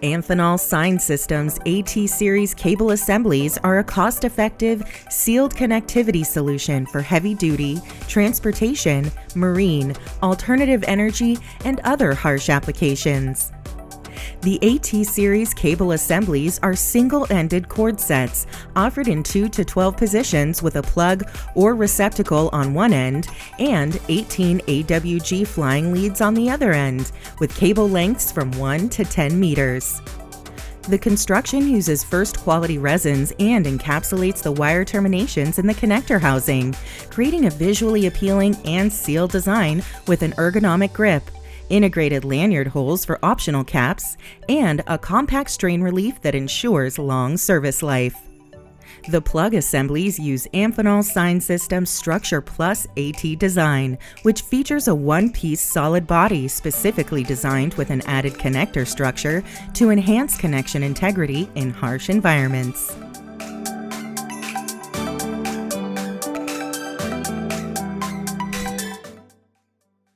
Amphenol Sign Systems AT series cable assemblies are a cost-effective, sealed connectivity solution for heavy-duty, transportation, marine, alternative energy, and other harsh applications. The AT series cable assemblies are single-ended cord sets offered in 2 to 12 positions with a plug or receptacle on one end and 18 AWG flying leads on the other end, with cable lengths from 1 to 10 meters. The construction uses first-quality resins and encapsulates the wire terminations in the connector housing, creating a visually appealing and sealed design with an ergonomic grip, integrated lanyard holes for optional caps, and a compact strain relief that ensures long service life. The plug assemblies use Amphenol Sign Systems StructurePlus AT design, which features a one-piece solid body specifically designed with an added connector structure to enhance connection integrity in harsh environments.